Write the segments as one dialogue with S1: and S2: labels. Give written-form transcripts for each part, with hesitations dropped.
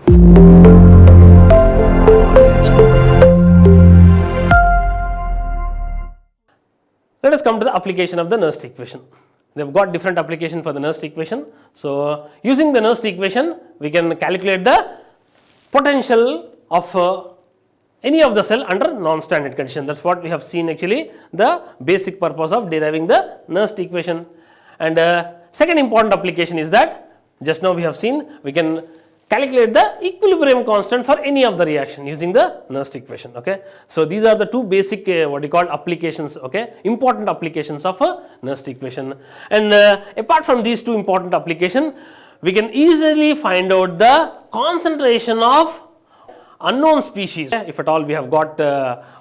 S1: Let us come to the application of the Nernst equation. They have got different application for the Nernst equation. So, using the Nernst equation, we can calculate the potential of any of the cell under non-standard condition. That is what we have seen actually, the basic purpose of deriving the Nernst equation. And second important application is that just now we have seen we can calculate the equilibrium constant for any of the reaction using the Nernst equation. Okay. So, these are the two basic what you call applications, okay, important applications of a Nernst equation. And apart from these two important applications, we can easily find out the concentration of unknown species. If at all we have got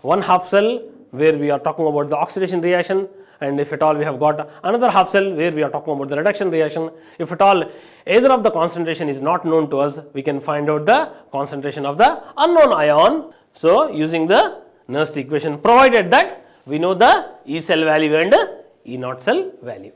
S1: one half cell where we are talking about the oxidation reaction, and if at all we have got another half cell where we are talking about the reduction reaction, if at all either of the concentration is not known to us, we can find out the concentration of the unknown ion. So, using the Nernst equation, provided that we know the E cell value and E naught cell value.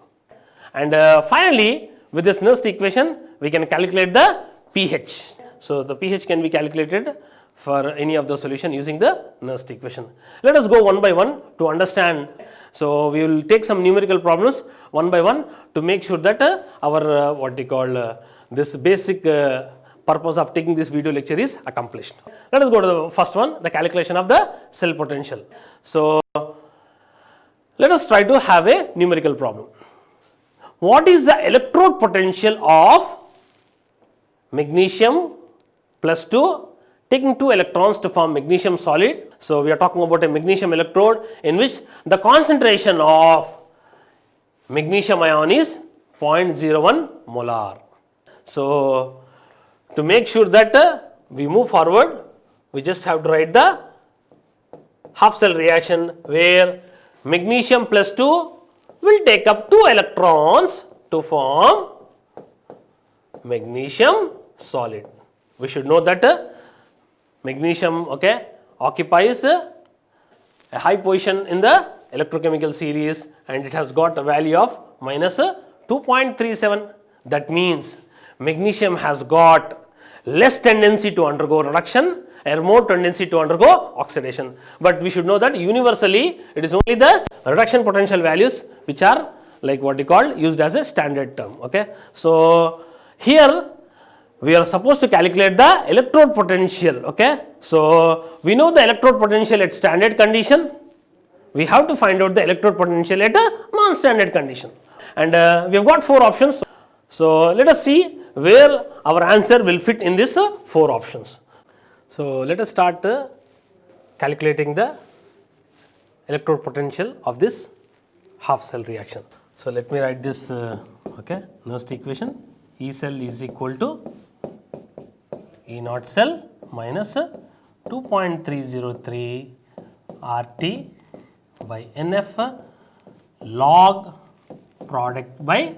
S1: And finally, with this Nernst equation, we can calculate the pH. So, the pH can be calculated for any of the solution using the Nernst equation. Let us go one by one to understand. So, we will take some numerical problems one by one to make sure that our what we call this basic purpose of taking this video lecture is accomplished. Let us go to the first one, the calculation of the cell potential. So, let us try to have a numerical problem. What is the electrode potential of magnesium plus 2 taking 2 electrons to form magnesium solid? So, we are talking about a magnesium electrode in which the concentration of magnesium ion is 0.01 molar. So, to make sure that we move forward, we just have to write the half cell reaction where magnesium plus 2 will take up 2 electrons to form magnesium solid. We should know that magnesium, okay, occupies a high position in the electrochemical series and it has got a value of minus 2.37. That means magnesium has got less tendency to undergo reduction or more tendency to undergo oxidation. But we should know that universally it is only the reduction potential values which are like what you call used as a standard term. Okay. So, here we are supposed to calculate the electrode potential. Okay. So, we know the electrode potential at standard condition. We have to find out the electrode potential at a non-standard condition. And we have got 4 options. So, let us see where our answer will fit in this 4 options. So, let us start calculating the electrode potential of this half cell reaction. So, let me write this okay, Nernst equation. E cell is equal to E naught cell minus 2.303 RT by NF log product by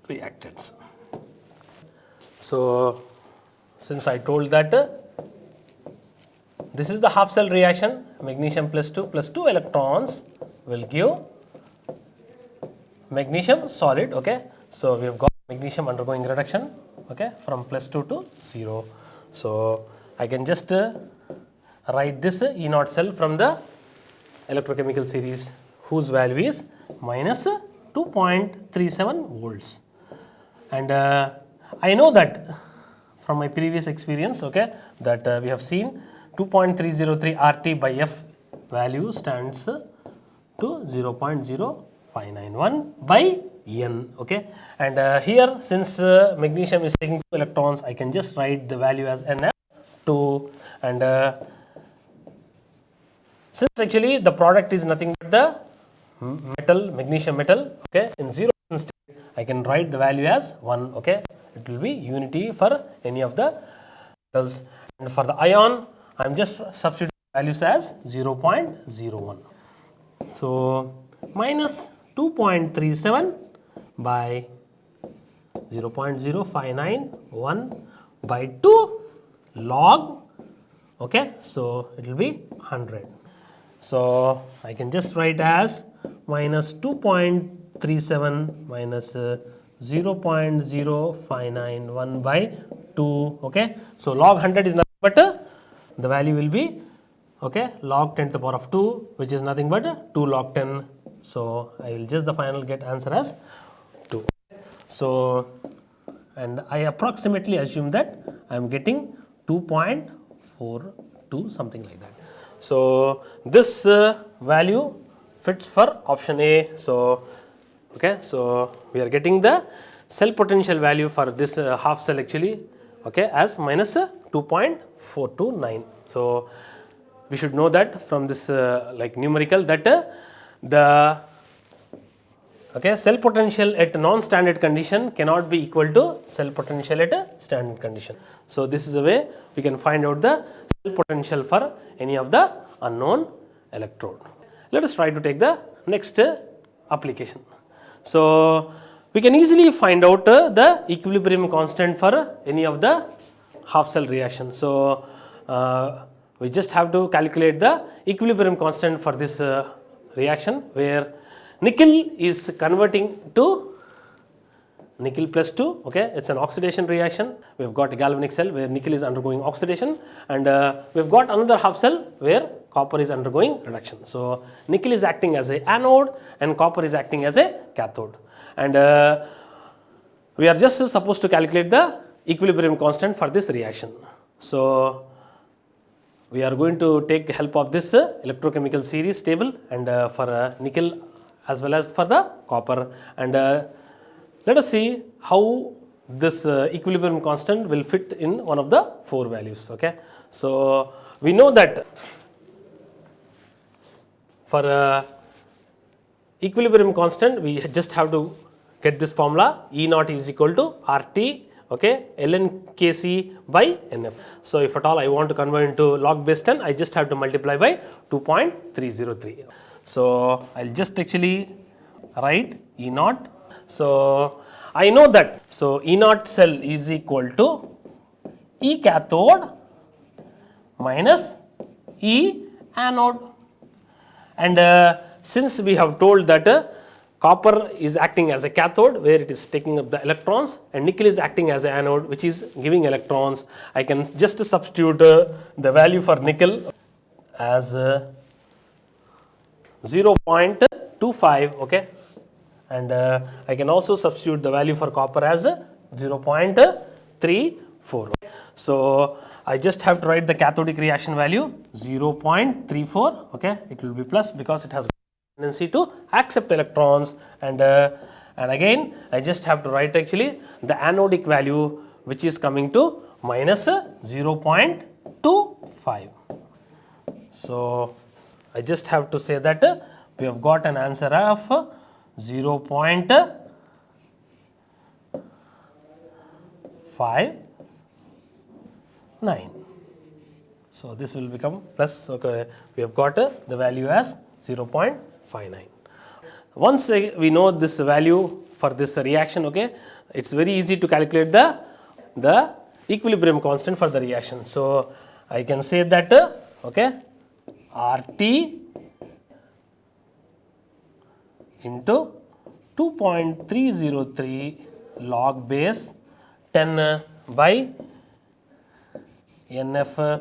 S1: reactants. So, since I told that this is the half cell reaction, magnesium plus 2 electrons will give magnesium solid. Okay. So, we have got magnesium undergoing reduction, okay, from plus 2 to 0. So, I can just write this E naught cell from the electrochemical series whose value is minus 2.37 volts. And I know that from my previous experience, okay, that we have seen 2.303 RT by F value stands to 0.0591 by N. Okay. And here since magnesium is taking 2 electrons, I can just write the value as NF2. And since actually the product is nothing but the metal, magnesium metal, okay, in 0 state, I can write the value as 1. Okay. It will be unity for any of the metals. And for the ion, I am just substituting values as 0.01. So, minus 2.37 by 0.0591 by 2 log, okay, so it will be 100. So, I can just write as minus 2.37 minus 0.0591 by 2. Okay, so log 100 is nothing but the value will be, okay, log 10 to the power of 2, which is nothing but 2 log 10. So I will just the final get answer as 2. So, and I approximately assume that I am getting 2.42, something like that. So this value fits for option A. So okay, so we are getting the cell potential value for this half cell actually, okay, as minus 2.429. So we should know that from this like numerical that the okay, cell potential at non-standard condition cannot be equal to cell potential at a standard condition. So this is the way we can find out the cell potential for any of the unknown electrode. Let us try to take the next application. So we can easily find out the equilibrium constant for any of the half cell reaction. So we just have to calculate the equilibrium constant for this reaction, where nickel is converting to nickel plus 2, okay, it's an oxidation reaction. We have got a galvanic cell where nickel is undergoing oxidation, and we have got another half cell where copper is undergoing reduction. So nickel is acting as a anode and copper is acting as a cathode, and we are just supposed to calculate the equilibrium constant for this reaction. So we are going to take help of this electrochemical series table, and for nickel as well as for the copper, and let us see how this equilibrium constant will fit in one of the 4 values. Okay, so we know that for equilibrium constant we just have to get this formula, E naught is equal to RT, okay, ln Kc by Nf. So if at all I want to convert into log base 10, I just have to multiply by 2.303. So I'll just actually write E naught. So I know that, so E naught cell is equal to E cathode minus E anode, and since we have told that copper is acting as a cathode where it is taking up the electrons, and nickel is acting as an anode which is giving electrons, I can just substitute the value for nickel as 0.25, okay, and I can also substitute the value for copper as 0.34. So I just have to write the cathodic reaction value 0.34, okay, it will be plus because it has tendency to accept electrons, and again I just have to write actually the anodic value which is coming to minus 0.25. So I just have to say that we have got an answer of 0.59. So this will become plus, okay, we have got the value as 0.59. Once we know this value for this reaction, okay, it's very easy to calculate the equilibrium constant for the reaction. So I can say that, okay, RT into 2.303 log base 10 by NF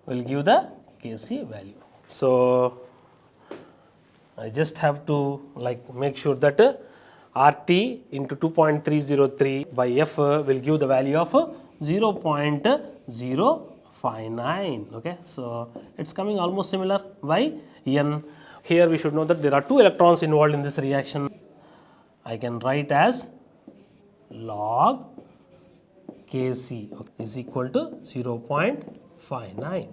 S1: will give the Kc value. So I just have to like make sure that RT into 2.303 by F will give the value of 0.059. Okay, so it's coming almost similar by N. Here we should know that there are 2 electrons involved in this reaction. I can write as log Kc is equal to 0.59.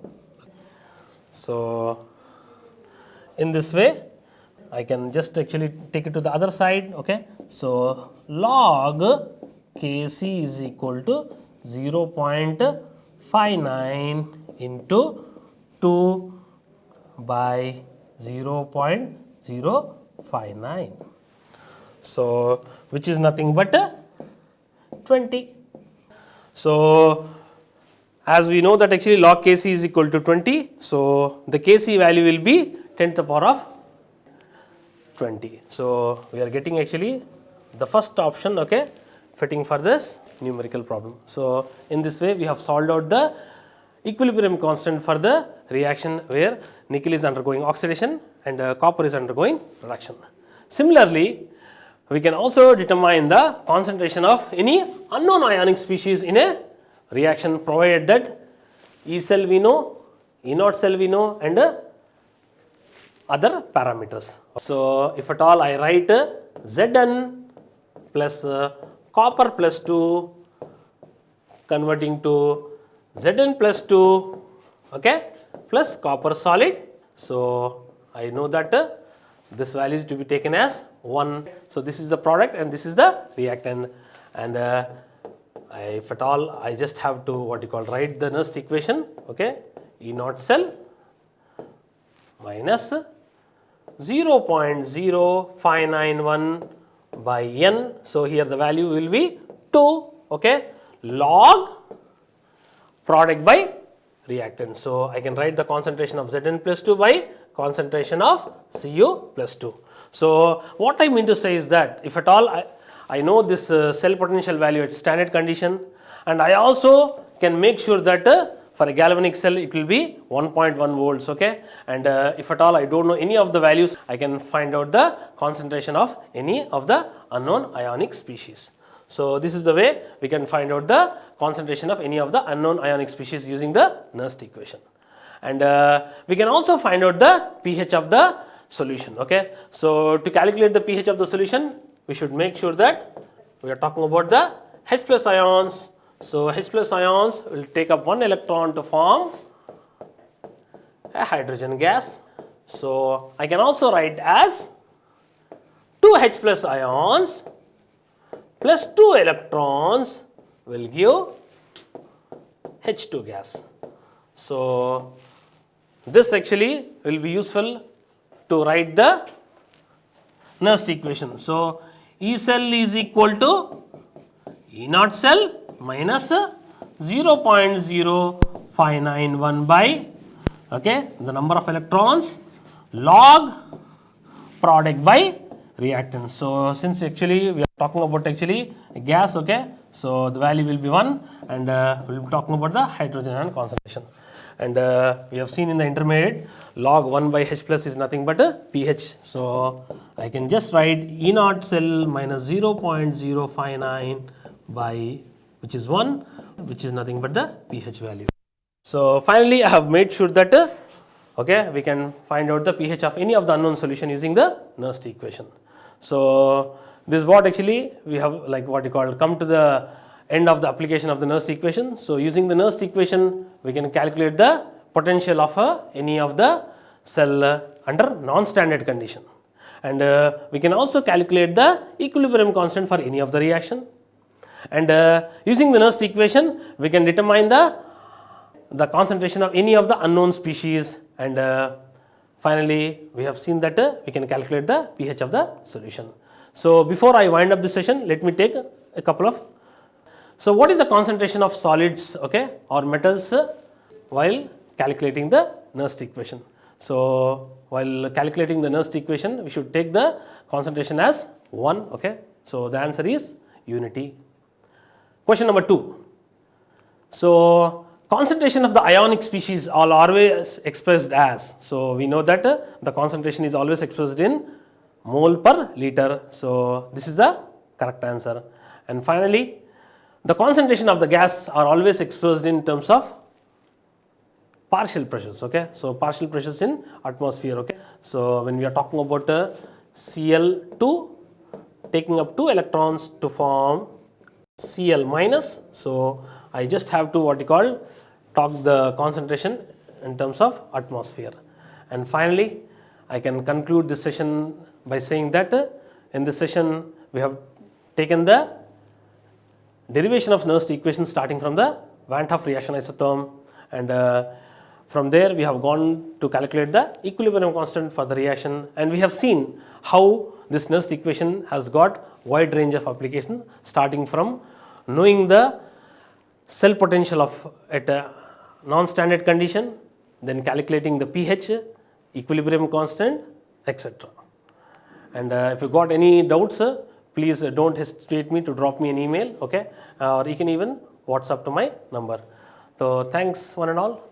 S1: So in this way I can just actually take it to the other side. Okay, so log Kc is equal to 0.59 into 2 by 0.059. So which is nothing but 20. So as we know that actually log Kc is equal to 20, so the Kc value will be 10 to the power of 20. So we are getting actually the first option, okay, fitting for this numerical problem. So, in this way we have solved out the equilibrium constant for the reaction where nickel is undergoing oxidation and copper is undergoing reduction. Similarly, we can also determine the concentration of any unknown ionic species in a reaction, provided that E cell we know, E naught cell we know, and other parameters. So, if at all I write Zn plus copper plus 2 converting to Zn plus 2, okay, plus copper solid. So, I know that this value is to be taken as 1. So, this is the product and this is the reactant, and if at all I just have to write the Nernst equation, okay, E naught cell minus 0.0591 by n. So, here the value will be 2, okay, log product by reactant. So, I can write the concentration of Zn plus 2 by concentration of Cu plus 2. So, what I mean to say is that if at all I know this cell potential value at standard condition, and I also can make sure that for a galvanic cell it will be 1.1 volts, okay, and if at all I don't know any of the values, I can find out the concentration of any of the unknown ionic species. So, this is the way we can find out the concentration of any of the unknown ionic species using the Nernst equation. And we can also find out the pH of the solution, okay. So, to calculate the pH of the solution, we should make sure that we are talking about the H plus ions. So, H plus ions will take up one electron to form a hydrogen gas. So, I can also write as 2 H plus ions plus 2 electrons will give H2 gas. So, this actually will be useful to write the Nernst equation. So, E cell is equal to E naught cell minus 0.0591 by, okay, the number of electrons log product by reactant. So, since actually we are talking about actually a gas, okay, so the value will be 1, and we will be talking about the hydrogen ion concentration. And we have seen in the intermediate log 1 by H plus is nothing but a pH. So, I can just write E naught cell minus 0.059 by, which is 1, which is nothing but the pH value. So, finally, I have made sure that okay, we can find out the pH of any of the unknown solution using the Nernst equation. So, this is what actually we have come to the end of the application of the Nernst equation. So, using the Nernst equation, we can calculate the potential of any of the cell under non-standard condition, and we can also calculate the equilibrium constant for any of the reaction, and using the Nernst equation, we can determine the concentration of any of the unknown species, and finally, we have seen that we can calculate the pH of the solution. So, before I wind up this session, let me take a couple of. So, what is the concentration of solids, okay, or metals while calculating the Nernst equation? So, while calculating the Nernst equation, we should take the concentration as 1, okay. So, the answer is unity. Question number 2. So, concentration of the ionic species are always expressed as. So, we know that the concentration is always expressed in mole per liter. So, this is the correct answer. And finally, the concentration of the gas are always expressed in terms of partial pressures, okay. So, partial pressures in atmosphere, okay. So, when we are talking about Cl2 taking up 2 electrons to form Cl minus. So, I just have to talk the concentration in terms of atmosphere. And finally, I can conclude this session by saying that in this session we have taken the derivation of Nernst equation starting from the Van't Hoff reaction isotherm, and from there we have gone to calculate the equilibrium constant for the reaction, and we have seen how this Nernst equation has got wide range of applications, starting from knowing the cell potential of at a non-standard condition, then calculating the pH, equilibrium constant, etc. And if you got any doubts, please don't hesitate me to drop me an email, okay, or you can even WhatsApp to my number. So thanks one and all.